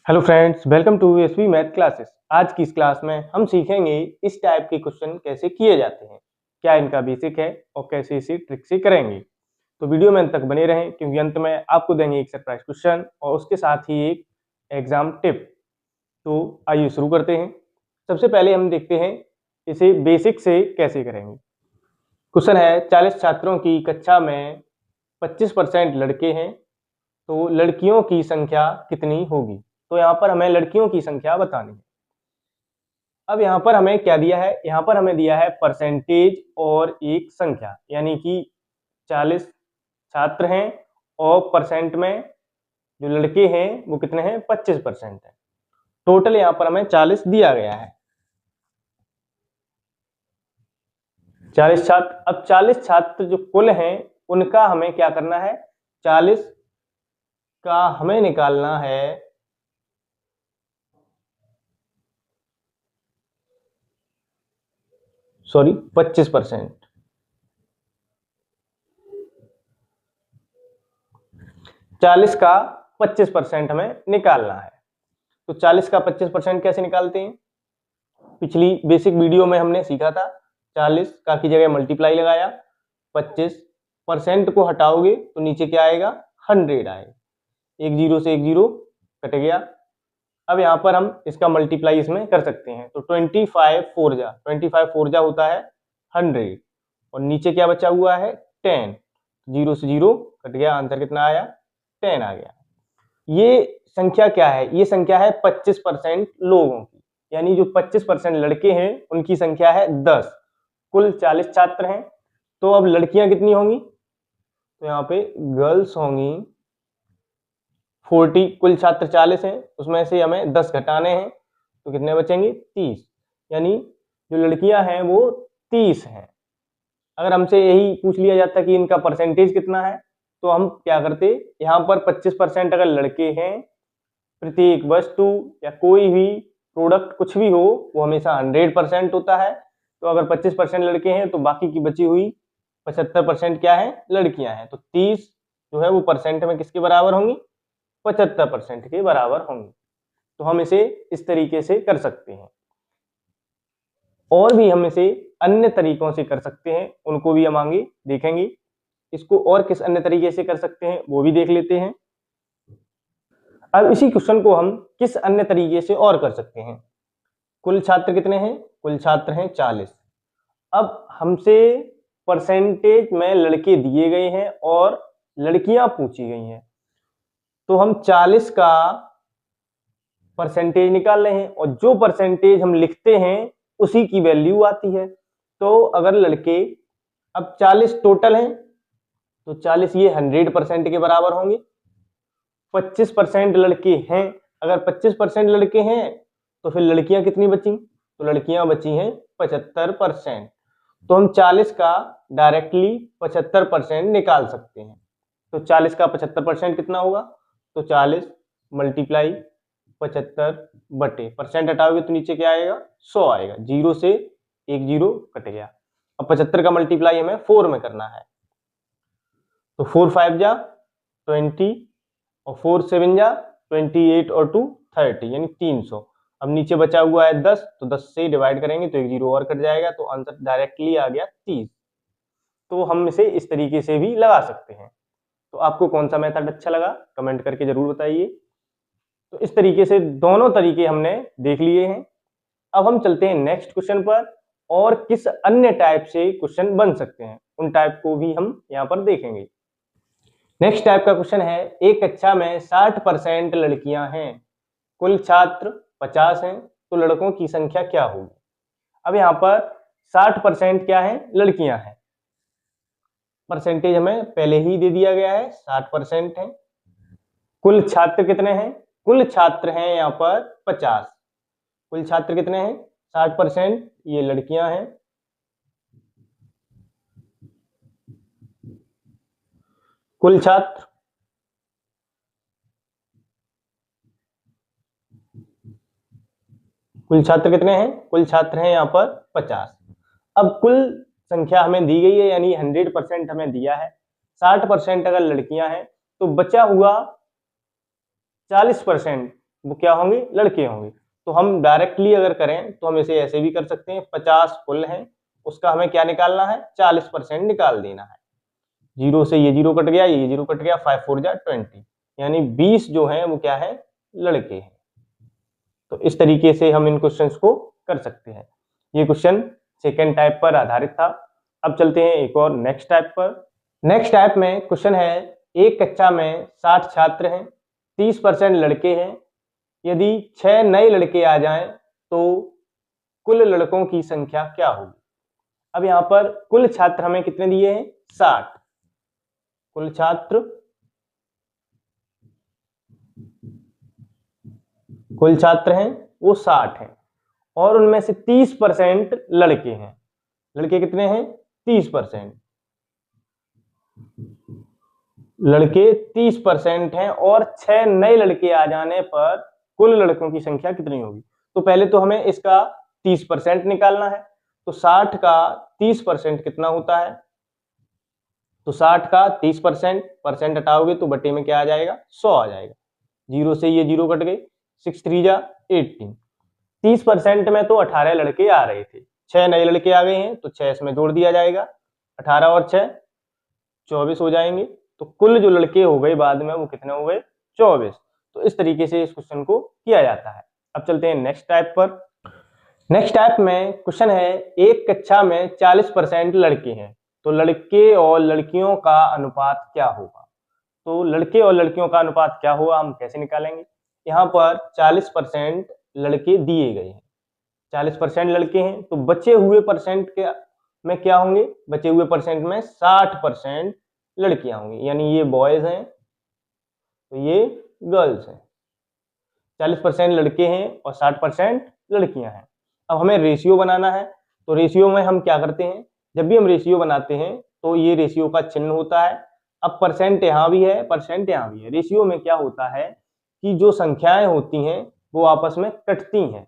Hello friends, welcome to SV math classes. आज की इस क्लास में हम सीखेंगे इस टाइप के क्वेश्चन कैसे किए जाते हैं, क्या इनका बेसिक है और कैसे इसे ट्रिक से करेंगे। तो वीडियो में अंत तक बने रहें क्योंकि अंत में आपको देंगे एक सरप्राइज क्वेश्चन और उसके साथ ही एक एग्जाम टिप। तो आइए शुरू करते हैं। सबसे पहले हम देखते हैं इसे बेसिक से कैसे करेंगे। क्वेश्चन है 40 छात्रों की कक्षा में 25% लड़के हैं, तो लड़कियों की संख्या कितनी होगी। तो यहाँ पर हमें लड़कियों की संख्या बतानी है। अब यहाँ पर हमें क्या दिया है, यहाँ पर हमें दिया है परसेंटेज और एक संख्या, यानी कि 40 छात्र हैं और परसेंट में जो लड़के हैं वो कितने हैं, 25% है। टोटल यहाँ पर हमें 40 दिया गया है। 40 छात्र, अब 40 छात्र जो कुल हैं उनका हमें क्या करना है, 40 का हमें निकालना है 25%। 40 का 25% हमें निकालना है। तो 40 का 25% कैसे निकालते हैं, पिछली बेसिक वीडियो में हमने सीखा था। 40 का की जगह मल्टीप्लाई लगाया, 25% को हटाओगे तो नीचे क्या आएगा, 100 आएगा। एक जीरो से एक जीरो कट गया। अब यहाँ पर हम इसका मल्टीप्लाई इसमें कर सकते हैं। तो 25 फोर जा होता है 100 और नीचे क्या बचा हुआ है, 10। जीरो से जीरो कट गया, आंसर कितना आया, 10 आ गया। ये संख्या क्या है, ये संख्या है 25% लोगों की, यानी जो 25% लड़के हैं उनकी संख्या है 10। कुल 40 छात्र हैं, तो अब लड़कियां कितनी होंगी, तो यहाँ पे गर्ल्स होंगी 40। कुल छात्र 40 हैं, उसमें से हमें 10 घटाने हैं तो कितने बचेंगे, 30। यानी जो लड़कियां हैं वो 30 हैं। अगर हमसे यही पूछ लिया जाता कि इनका परसेंटेज कितना है, तो हम क्या करते, यहाँ पर 25% अगर लड़के हैं, प्रत्येक वस्तु या कोई भी प्रोडक्ट कुछ भी हो वो हमेशा 100% होता है। तो अगर 25% लड़के हैं तो बाकी की बची हुई 75% क्या है, लड़कियां हैं। तो 30 जो है वो परसेंट में किसके बराबर होंगी, 75% के बराबर होंगी। तो हम इसे इस तरीके से कर सकते हैं। और भी हम इसे अन्य तरीकों से कर सकते हैं, उनको भी हम आगे देखेंगे। इसको और किस अन्य तरीके से कर सकते हैं वो भी देख लेते हैं। अब इसी क्वेश्चन को हम किस अन्य तरीके से और कर सकते हैं। कुल छात्र कितने हैं, कुल छात्र हैं 40। अब हमसे परसेंटेज में लड़के दिए गए हैं और लड़कियां पूछी गई हैं, तो हम 40 का परसेंटेज निकाल रहे हैं और जो परसेंटेज हम लिखते हैं उसी की वैल्यू आती है। तो अगर लड़के, अब 40 टोटल हैं तो 40 ये 100% के बराबर होंगे। 25% लड़के हैं, अगर 25% लड़के हैं तो फिर लड़कियां कितनी बची, तो लड़कियां बची हैं 75%। तो हम 40 का डायरेक्टली 75% निकाल सकते हैं। तो 40 का 75% कितना होगा, तो 40 मल्टीप्लाई 75 बटे परसेंट हटाओगे तो नीचे क्या आएगा, 100 आएगा। जीरो से एक जीरो कट गया। अब 75 का मल्टीप्लाई हमें 4 में करना है, तो 4 5 जा 20 और 4 7 जा 28 और 2 30, यानी 300। अब नीचे बचा हुआ है 10, तो 10 से डिवाइड करेंगे तो एक जीरो और कट जाएगा, तो आंसर डायरेक्टली आ गया 30। तो हम इसे इस तरीके से भी लगा सकते हैं। तो आपको कौन सा मेथड अच्छा लगा कमेंट करके जरूर बताइए। तो इस तरीके से दोनों तरीके हमने देख लिए हैं। अब हम चलते हैं नेक्स्ट क्वेश्चन पर, और किस अन्य टाइप से क्वेश्चन बन सकते हैं उन टाइप को भी हम यहाँ पर देखेंगे। नेक्स्ट टाइप का क्वेश्चन है, एक कक्षा में 60% लड़कियां हैं, कुल छात्र 50 हैं, तो लड़कों की संख्या क्या होगी। अब यहाँ पर 60% क्या है, लड़कियां हैं। परसेंटेज हमें पहले ही दे दिया गया है, 60% है। कुल छात्र कितने हैं, कुल छात्र हैं यहाँ पर 50। कुल छात्र कितने हैं, 60%, ये लड़कियां हैं। कुल छात्र कुल छात्र कितने हैं, कुल छात्र हैं यहाँ पर 50। अब कुल संख्या हमें दी गई है, यानी 100% हमें दिया है। 60% अगर लड़कियां हैं तो बचा हुआ 40% वो क्या होंगे, लड़के होंगे। तो हम डायरेक्टली अगर करें तो हम इसे ऐसे भी कर सकते हैं, 50 फुल हैं, उसका हमें क्या निकालना है, 40% निकाल देना है। 0 से ये 0 कट गया, ये 0 कट गया, 5 4 जा 20, यानी 20 जो है वो क्या है, लड़के हैं। तो इस तरीके से हम इन क्वेश्चंस को कर सकते हैं। ये क्वेश्चन सेकेंड टाइप पर आधारित था। अब चलते हैं एक और नेक्स्ट टाइप पर। नेक्स्ट टाइप में क्वेश्चन है, एक कक्षा में 60 छात्र हैं, 30% लड़के हैं, यदि 6 नए लड़के आ जाएं तो कुल लड़कों की संख्या क्या होगी। अब यहां पर कुल छात्र हमें कितने दिए हैं, 60। कुल छात्र हैं वो 60 हैं, और उनमें से 30% लड़के हैं। लड़के कितने हैं, 30%। लड़के 30% हैं, और 6 नए लड़के आ जाने पर कुल लड़कों की संख्या कितनी होगी। तो पहले तो हमें इसका 30% निकालना है। तो 60 का 30% कितना होता है, तो 60 का 30% परसेंट हटाओगे तो बटे में क्या आ जाएगा, 100 आ जाएगा। 0 से ये 0 कट गए, 6 3 जा 18। 30% में तो 18 लड़के आ रहे थे, 6 नए लड़के आ गए हैं तो 6 इसमें जोड़ दिया जाएगा, 18 और 6 24 हो जाएंगे। तो कुल जो लड़के हो गए बाद में वो कितने हो गए, 24। तो इस तरीके से इस क्वेश्चन को किया जाता है। अब चलते हैं नेक्स्ट टाइप पर। नेक्स्ट टाइप में क्वेश्चन है, एक कक्षा में 40% लड़के हैं, तो लड़के और लड़कियों का अनुपात क्या होगा। तो लड़के और लड़कियों का अनुपात क्या होगा, हम कैसे निकालेंगे। यहाँ पर 40% लड़के दिए गए हैं, 40% लड़के हैं, तो बचे हुए परसेंट के में क्या होंगे, बचे हुए परसेंट में 60% लड़कियां होंगी, यानी ये बॉयज हैं तो ये गर्ल्स हैं। 40% लड़के हैं और 60% लड़कियां हैं। अब हमें रेशियो बनाना है, तो रेशियो में हम क्या करते हैं, जब भी हम रेशियो बनाते हैं तो ये रेशियो का चिन्ह होता है। अब परसेंट यहाँ भी है, परसेंट यहाँ भी है। रेशियो में क्या होता है कि जो संख्याएं होती हैं वो आपस में कटती हैं,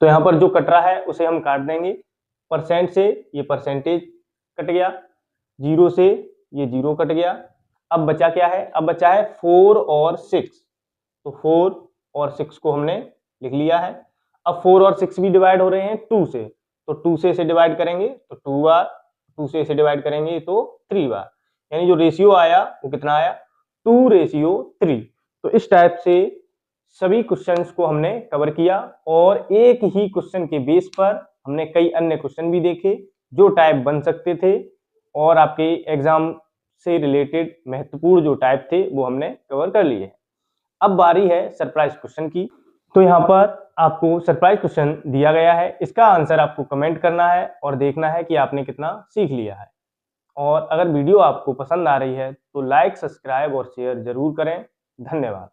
तो यहाँ पर जो कट रहा है उसे हम काट देंगे। परसेंट से ये परसेंटेज कट गया, 0 से ये 0 कट गया। अब बचा क्या है, अब बचा है 4 और 6। तो 4 और 6 को हमने लिख लिया है। अब 4 और 6 भी डिवाइड हो रहे हैं 2 से, तो 2 से इसे डिवाइड करेंगे तो 2 बार, 2 से इसे डिवाइड करेंगे तो 3 बार, यानी जो रेशियो आया वो कितना आया, 2:3। तो इस टाइप से सभी क्वेश्चंस को हमने कवर किया, और एक ही क्वेश्चन के बेस पर हमने कई अन्य क्वेश्चन भी देखे जो टाइप बन सकते थे, और आपके एग्जाम से रिलेटेड महत्वपूर्ण जो टाइप थे वो हमने कवर कर लिए। अब बारी है सरप्राइज क्वेश्चन की। तो यहाँ पर आपको सरप्राइज क्वेश्चन दिया गया है, इसका आंसर आपको कमेंट करना है और देखना है कि आपने कितना सीख लिया है। और अगर वीडियो आपको पसंद आ रही है तो लाइक, सब्सक्राइब और शेयर जरूर करें। धन्यवाद।